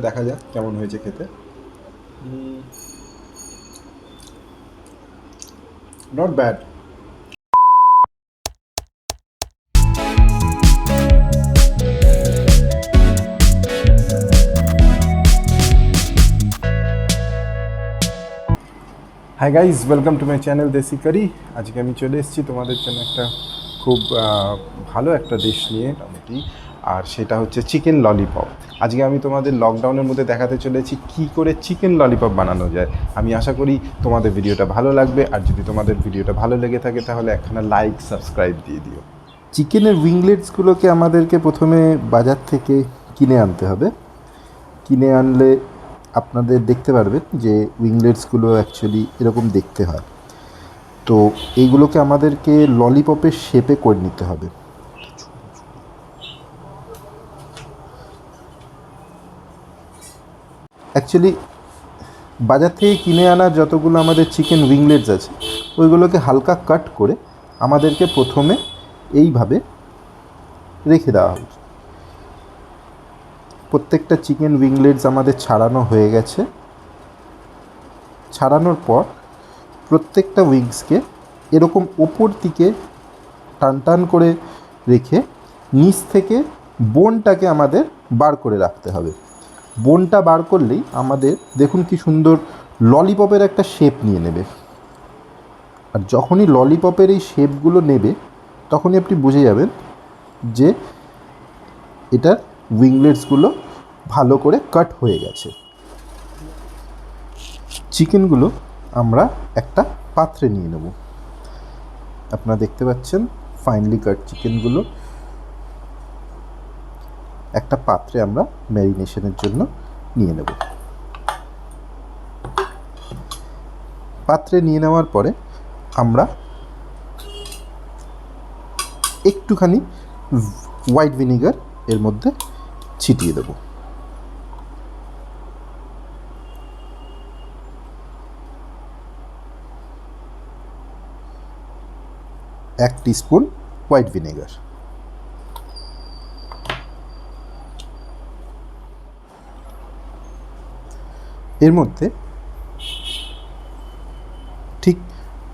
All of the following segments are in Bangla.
দেখা যাক কেমন হয়েছে খেতে। Not bad. Hi guys, welcome to my channel দেশি কারি। আজকে আমি চলে এসেছি তোমাদের জন্য একটা খুব ভালো একটা ডিশ নিয়ে মোটামুটি, আর সেটা হচ্ছে চিকেন ললিপপ। আজকে আমি তোমাদের লকডাউনের মধ্যে দেখাতে চলেছি কি করে চিকেন ললিপপ বানানো যায়। আমি আশা করি তোমাদের ভিডিওটা ভালো লাগবে, আর যদি তোমাদের ভিডিওটা ভালো লেগে থাকে তাহলে একখানা লাইক সাবস্ক্রাইব দিয়ে দিও। চিকেনের উইংলেটসগুলোকে আমাদেরকে প্রথমে বাজার থেকে কিনে আনতে হবে। কিনে আনলে আপনাদের দেখতে পারবেন যে উইংলেটসগুলো অ্যাকচুয়ালি এরকম দেখতে হয়। তো এইগুলোকে আমাদেরকে ললিপপের শেপে করে নিতে হবে। অ্যাকচুয়ালি বাজার থেকে কিনে আনা যতগুলো আমাদের চিকেন উইংলেটস আছে ওইগুলোকে হালকা কাট করে আমাদেরকে প্রথমে এইভাবে রেখে দেওয়া হবে। প্রত্যেকটা চিকেন উইংলেটস আমাদের ছাড়ানো হয়ে গেছে। ছাড়ানোর পর প্রত্যেকটা উইংসকে এরকম ওপর দিকে টান টান করে রেখে নিচ থেকে বোনটাকে আমাদের বার করে রাখতে হবে। বোনটা বার করলেই আমাদের দেখুন কি সুন্দর ললিপপের একটা শেপ নিয়ে নেবে। আর যখনই ললিপপের এই শেপগুলো নেবে তখনই আপনি বুঝে যাবেন যে এটার উইংলেটসগুলো ভালো করে কাট হয়ে গেছে। চিকেনগুলো আমরা একটা পাত্রে নিয়ে নেব। আপনারা দেখতে পাচ্ছেন ফাইনলি কাট চিকেনগুলো একটা পাত্রে আমরা ম্যারিনেশনের জন্য নিয়ে নেব। পাত্রে নিয়ে নেওয়ার পরে আমরা একটুখানি হোয়াইট ভিনিগার এর মধ্যে ছিটিয়ে দেব। এক টিস্পুন হোয়াইট ভিনেগার। এর মধ্যে ঠিক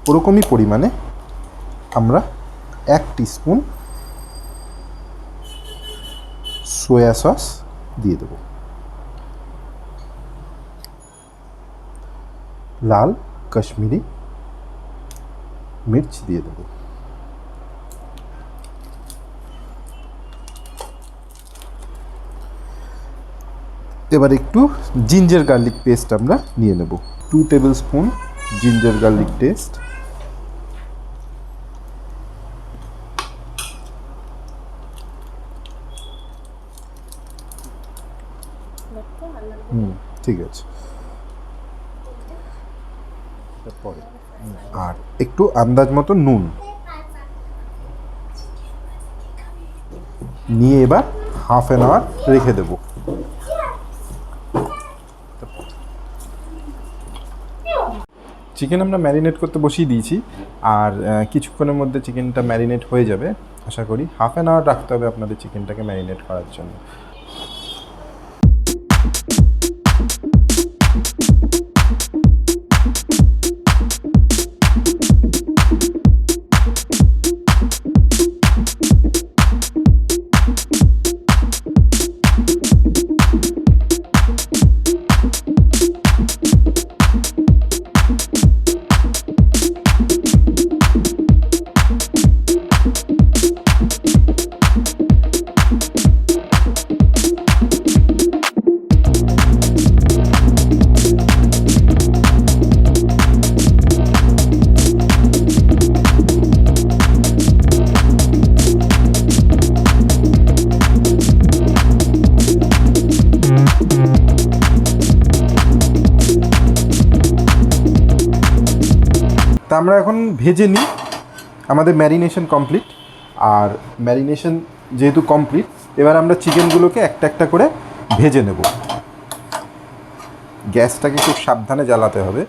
ওরকমই পরিমাণে আমরা এক টিস্পুন সোয়া সস দিয়ে দেব। লাল কাশ্মীরি মির্চ দিয়ে দেব। এবার একটু জিঞ্জার গার্লিক পেস্ট আমরা নিয়ে নেব। 2 tablespoon ginger garlic paste. ঠিক আছে। পরে আর একটু আন্দাজ মতো নুন নিয়ে এবার হাফ অ্যান আওয়ার রেখে দেব। চিকেন আমরা ম্যারিনেট করতে বসিয়ে দিয়েছি, আর কিছুক্ষণের মধ্যে চিকেনটা ম্যারিনেট হয়ে যাবে। আশা করি হাফ অ্যান আওয়ার রাখতে হবে আপনাদের চিকেনটাকে ম্যারিনেট করার জন্য। তা আমরা এখন ভেজে নিই। আমাদের ম্যারিনেশন কমপ্লিট, আর ম্যারিনেশন যেহেতু কমপ্লিট এবার আমরা চিকেনগুলোকে একটা একটা করে ভেজে নেব। গ্যাসটাকে খুব সাবধানে জ্বালাতে হবে,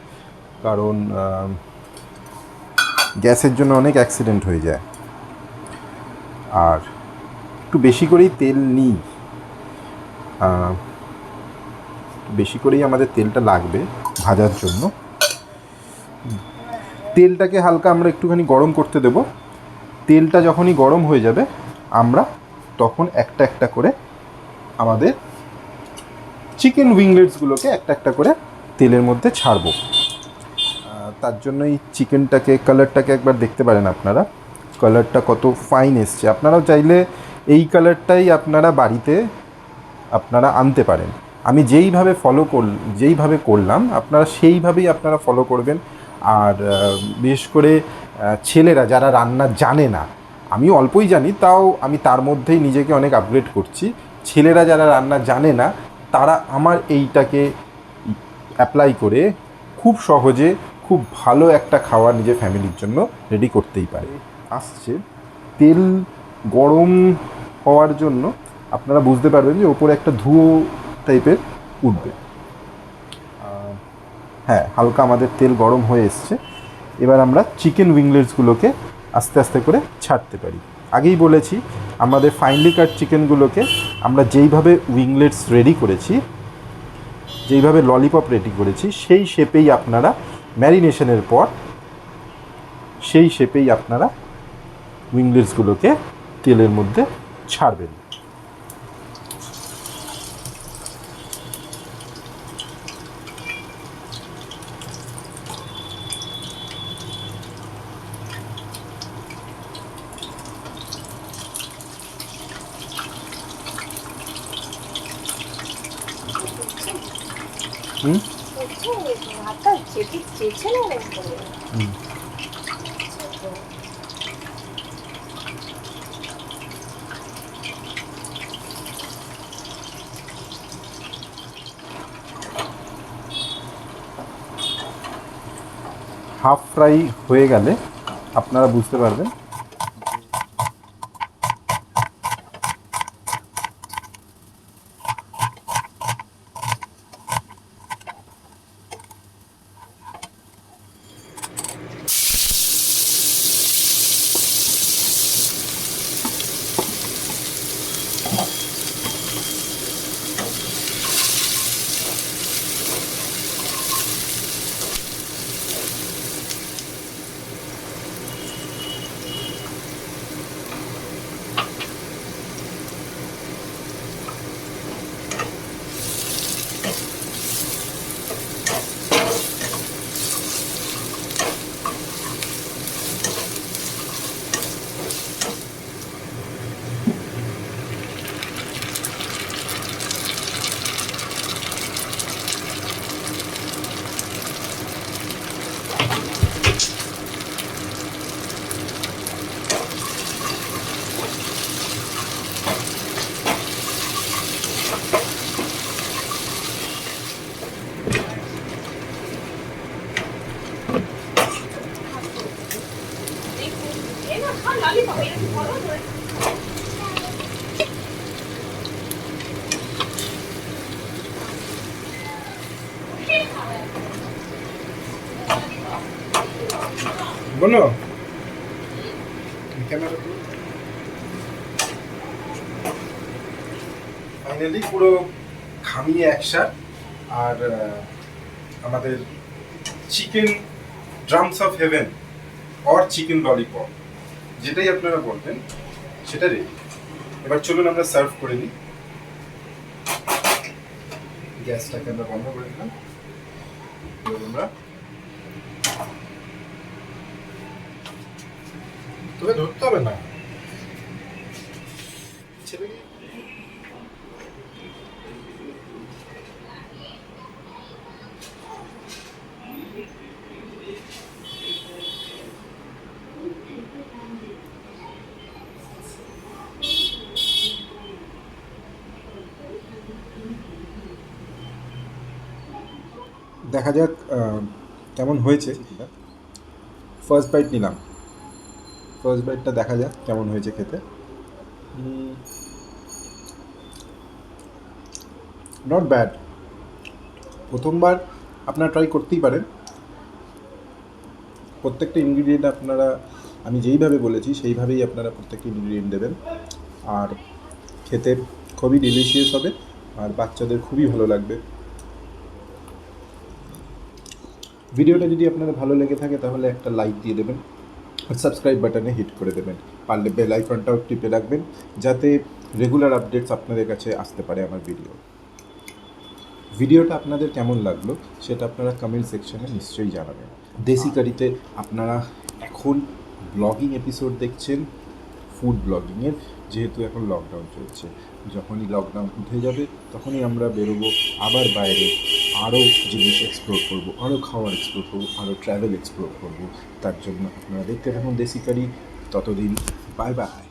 কারণ গ্যাসের জন্য অনেক অ্যাক্সিডেন্ট হয়ে যায়। আর একটু বেশি করেই তেল নিই। বেশি করেই আমাদের তেলটা লাগবে ভাজার জন্য। তেলটাকে হালকা আমরা একটুখানি গরম করতে দেব। তেলটা যখনই গরম হয়ে যাবে আমরা তখন একটা একটা করে আমাদের চিকেন উইংলেটসগুলোকে একটা একটা করে তেলের মধ্যে ছাড়বো। তার জন্য এই চিকেনটাকে কালারটাকে একবার দেখতে পারেন আপনারা, কালারটা কত ফাইন এসছে। আপনারাও চাইলে এই কালারটাই আপনারা বাড়িতে আপনারা আনতে পারেন। আমি যেইভাবে করলাম আপনারা সেইভাবেই আপনারা ফলো করবেন। আর বিশেষ করে ছেলেরা যারা রান্না জানে না, আমি অল্পই জানি, তাও আমি তার মধ্যেই নিজেকে অনেক আপগ্রেড করছি। ছেলেরা যারা রান্না জানে না তারা আমার এইটাকে অ্যাপ্লাই করে খুব সহজে খুব ভালো একটা খাবার নিজের ফ্যামিলির জন্য রেডি করতেই পারে। আসছে তেল গরম হওয়ার জন্য আপনারা বুঝতে পারবেন যে ওপরে একটা ধুয়ো টাইপের উঠবে। হ্যাঁ, হালকা আমাদের তেল গরম হয়ে এসছে। এবার আমরা চিকেন উইংলেটসগুলোকে আস্তে আস্তে করে ছাড়তে পারি। আগেই বলেছি আমাদের ফাইনলি কাট চিকেনগুলোকে আমরা যেইভাবে উইংলেটস রেডি করেছি, যেইভাবে ললিপপ রেডি করেছি, সেই শেপেই আপনারা ম্যারিনেশনের পর সেই শেপেই আপনারা উইংলেটসগুলোকে তেলের মধ্যে ছাড়বেন। হাফ ফ্রাই হয়ে গেলে আপনারা বুঝতে পারবেন বলো ক্যামেরা। ফাইনালি পুরো খামিয়ে একসাথ আর আমাদের chicken drums of haven or chicken lollipop, যেটাই আপনারা বলবেন সেটা রেডি। এবার চলুন আমরা সার্ভ করে নিই। গ্যাসটাকে আমরা বন্ধ করে দিলাম। আমরা তোকে ধরতে হবে না। দেখা যাক কেমন হয়েছে। ফার্স্ট বাইট নিলাম, ফার্স্ট বাইটটা দেখা যাক কেমন হয়েছে খেতে। Not bad. প্রথমবার আপনারা ট্রাই করতেই পারেন। প্রত্যেকটা ইনগ্রিডিয়েন্ট আপনারা আমি যেইভাবে বলেছি সেইভাবেই আপনারা প্রত্যেকটা ইনগ্রিডিয়েন্ট দেবেন, আর খেতে খুবই ডিলিশিয়াস হবে আর বাচ্চাদের খুবই ভালো লাগবে। ভিডিওটা যদি আপনাদের ভালো লেগে থাকে তাহলে একটা লাইক দিয়ে দেবেন, সাবস্ক্রাইব বাটনে হিট করে দেবেন, পারলে বেল আইকনটাও টিপে রাখবেন যাতে রেগুলার আপডেটস আপনাদের কাছে আসতে পারে আমার ভিডিওটা আপনাদের কেমন লাগলো সেটা আপনারা কমেন্ট সেকশনে নিশ্চয়ই জানাবেন। দেশি কারিতে আপনারা এখন ব্লগিং এপিসোড দেখছেন, ফুড ব্লগিংয়ের, যেহেতু এখন লকডাউন চলছে। যখনই লকডাউন উঠে যাবে তখনই আমরা বেরোবো আবার বাইরে, আরও জিনিস এক্সপ্লোর করবো, আরও খাওয়ার এক্সপ্লোর করবো, আরও ট্রাভেল এক্সপ্লোর করবো। তার জন্য আপনারা দেখতে থাকুন দেশি কারি। ততদিন বাই বাই।